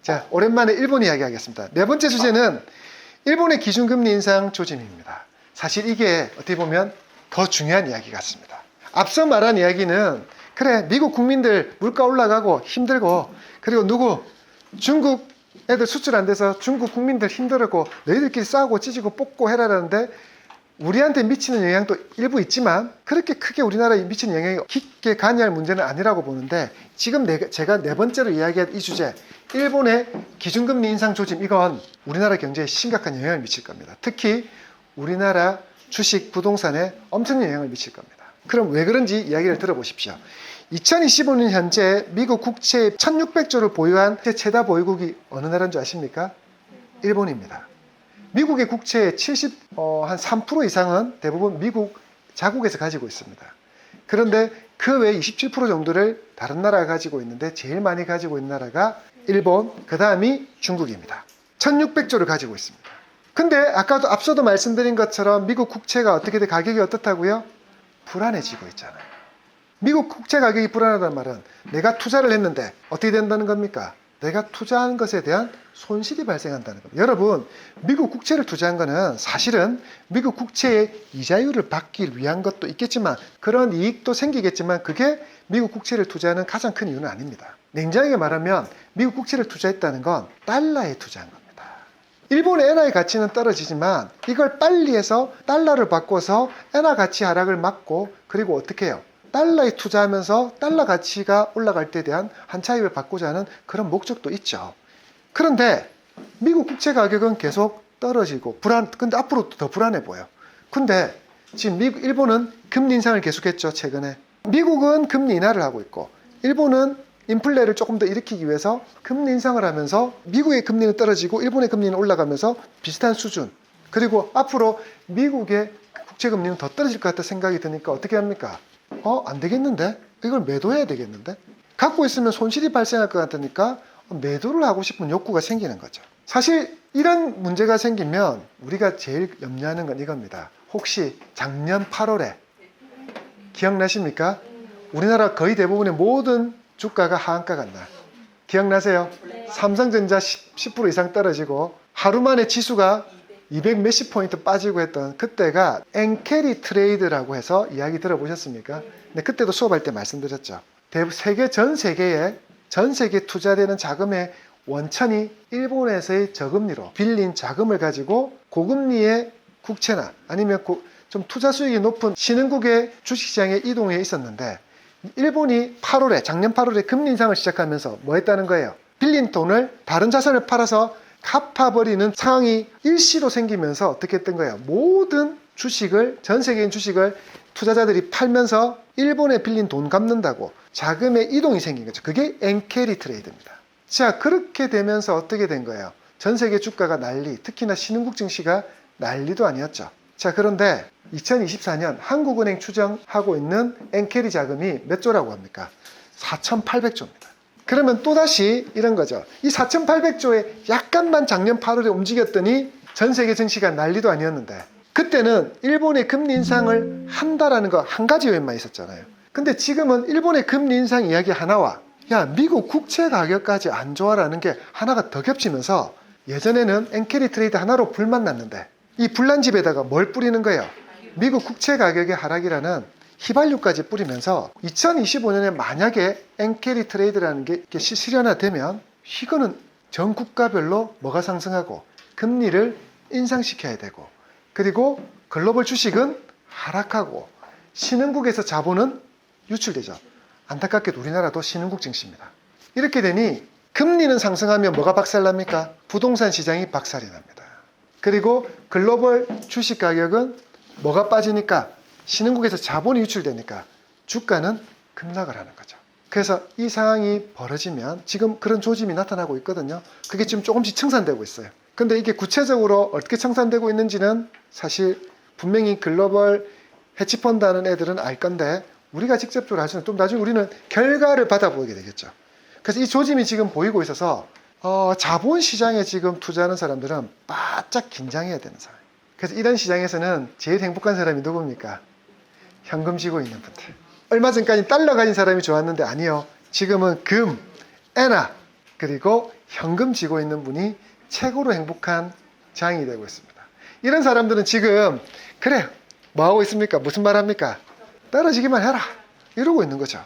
자, 오랜만에 일본 이야기 하겠습니다. 네 번째 주제는 일본의 기준금리 인상 조짐입니다. 사실 이게 어떻게 보면 더 중요한 이야기 같습니다. 앞서 말한 이야기는 그래, 미국 국민들 물가 올라가고 힘들고, 그리고 중국 애들 수출 안 돼서 중국 국민들 힘들고 너희들끼리 싸우고 찢고 뽑고 해라라는데, 우리한테 미치는 영향도 일부 있지만 그렇게 크게 우리나라에 미치는 영향이 깊게 관여할 문제는 아니라고 보는데, 지금 제가 네 번째로 이야기한 이 주제, 일본의 기준금리 인상 조짐, 이건 우리나라 경제에 심각한 영향을 미칠 겁니다. 특히 우리나라 주식, 부동산에 엄청난 영향을 미칠 겁니다. 그럼 왜 그런지 이야기를 들어보십시오. 2025년 현재 미국 국채 1600조를 보유한 최다 보유국이 어느 나라인 줄 아십니까? 일본입니다. 미국의 국채의 한 3% 이상은 대부분 미국 자국에서 가지고 있습니다. 그런데 그 외 27% 정도를 다른 나라가 가지고 있는데, 제일 많이 가지고 있는 나라가 일본, 그 다음이 중국입니다. 1600조를 가지고 있습니다. 근데 앞서도 말씀드린 것처럼 미국 국채가 어떻게 돼? 가격이 어떻다고요? 불안해지고 있잖아요. 미국 국채 가격이 불안하다는 말은 내가 투자를 했는데 어떻게 된다는 겁니까? 내가 투자한 것에 대한 손실이 발생한다는 겁니다. 여러분, 미국 국채를 투자한 거는 사실은 미국 국채의 이자율을 받기 위한 것도 있겠지만, 그런 이익도 생기겠지만, 그게 미국 국채를 투자하는 가장 큰 이유는 아닙니다. 냉정하게 말하면 미국 국채를 투자했다는 건 달러에 투자한 겁니다. 일본의 엔화의 가치는 떨어지지만 이걸 빨리 해서 달러를 바꿔서 엔화 가치 하락을 막고, 그리고 어떻게 해요? 달러에 투자하면서 달러 가치가 올라갈 때에 대한 한차입을 받고자 하는 그런 목적도 있죠. 그런데 미국 국채 가격은 계속 떨어지고 근데 앞으로 더 불안해 보여. 근데 지금 일본은 금리 인상을 계속했죠, 최근에. 미국은 금리 인하를 하고 있고, 일본은 인플레를 조금 더 일으키기 위해서 금리 인상을 하면서 미국의 금리는 떨어지고 일본의 금리는 올라가면서 비슷한 수준. 그리고 앞으로 미국의 국채 금리는 더 떨어질 것 같다 생각이 드니까 어떻게 합니까? 안 되겠는데? 이걸 매도해야 되겠는데? 갖고 있으면 손실이 발생할 것 같으니까 매도를 하고 싶은 욕구가 생기는 거죠. 사실 이런 문제가 생기면 우리가 제일 염려하는 건 이겁니다. 혹시 작년 8월에 기억나십니까? 우리나라 거의 대부분의 모든 주가가 하한가 갔나? 기억나세요? 네. 삼성전자 10% 이상 떨어지고 하루 만에 지수가 200 몇십 포인트 빠지고 했던 그때가 엔캐리 트레이드라고 해서 이야기 들어보셨습니까? 근데 그때도 수업할 때 말씀드렸죠. 전 세계에 투자되는 자금의 원천이 일본에서의 저금리로 빌린 자금을 가지고 고금리의 국채나 아니면 좀 투자 수익이 높은 신흥국의 주식시장에 이동해 있었는데, 일본이 작년 8월에 금리 인상을 시작하면서 뭐 했다는 거예요? 빌린 돈을 다른 자산을 팔아서 갚아버리는 상황이 일시로 생기면서 어떻게 했던 거예요? 모든 주식을, 전 세계인 주식을 투자자들이 팔면서 일본에 빌린 돈 갚는다고 자금의 이동이 생긴 거죠. 그게 엔캐리 트레이드입니다. 자, 그렇게 되면서 어떻게 된 거예요? 전 세계 주가가 특히나 신흥국 증시가 난리도 아니었죠. 자, 그런데 2024년 한국은행 추정하고 있는 엔캐리 자금이 몇 조라고 합니까? 4,800조입니다. 그러면 또다시 이런 거죠. 이 4,800조에 약간만 작년 8월에 움직였더니 전 세계 증시가 난리도 아니었는데, 그때는 일본의 금리 인상을 한다라는 거 한 가지 요인만 있었잖아요. 근데 지금은 일본의 금리 인상 이야기 하나와 미국 국채 가격까지 안 좋아라는 게 하나가 더 겹치면서, 예전에는 엔캐리 트레이드 하나로 불만 났는데 이 불난 집에다가 뭘 뿌리는 거예요? 미국 국채 가격의 하락이라는 휘발유까지 뿌리면서 2025년에 만약에 엔캐리 트레이드라는 게 실현화되면 이거는 전 국가별로 뭐가 상승하고 금리를 인상시켜야 되고, 그리고 글로벌 주식은 하락하고 신흥국에서 자본은 유출되죠. 안타깝게도 우리나라도 신흥국 증시입니다. 이렇게 되니 금리는 상승하면 뭐가 박살납니까? 부동산 시장이 박살이 납니다. 그리고 글로벌 주식 가격은 뭐가 빠지니까? 신흥국에서 자본이 유출되니까 주가는 급락을 하는 거죠. 그래서 이 상황이 벌어지면 지금 그런 조짐이 나타나고 있거든요. 그게 지금 조금씩 청산되고 있어요. 근데 이게 구체적으로 어떻게 청산되고 있는지는 사실 분명히 글로벌 해치펀드 하는 애들은 알 건데, 우리가 직접적으로 할 수는 좀 나중에 우리는 결과를 받아보게 되겠죠. 그래서 이 조짐이 지금 보이고 있어서 자본시장에 지금 투자하는 사람들은 바짝 긴장해야 되는 상황. 그래서 이런 시장에서는 제일 행복한 사람이 누굽니까? 현금 쥐고 있는 분들. 얼마 전까지 달러 가진 사람이 좋았는데 아니요. 지금은 금, 엔화, 그리고 현금 쥐고 있는 분이 최고로 행복한 장이 되고 있습니다. 이런 사람들은 지금 그래 뭐 하고 있습니까? 무슨 말 합니까? 떨어지기만 해라 이러고 있는 거죠.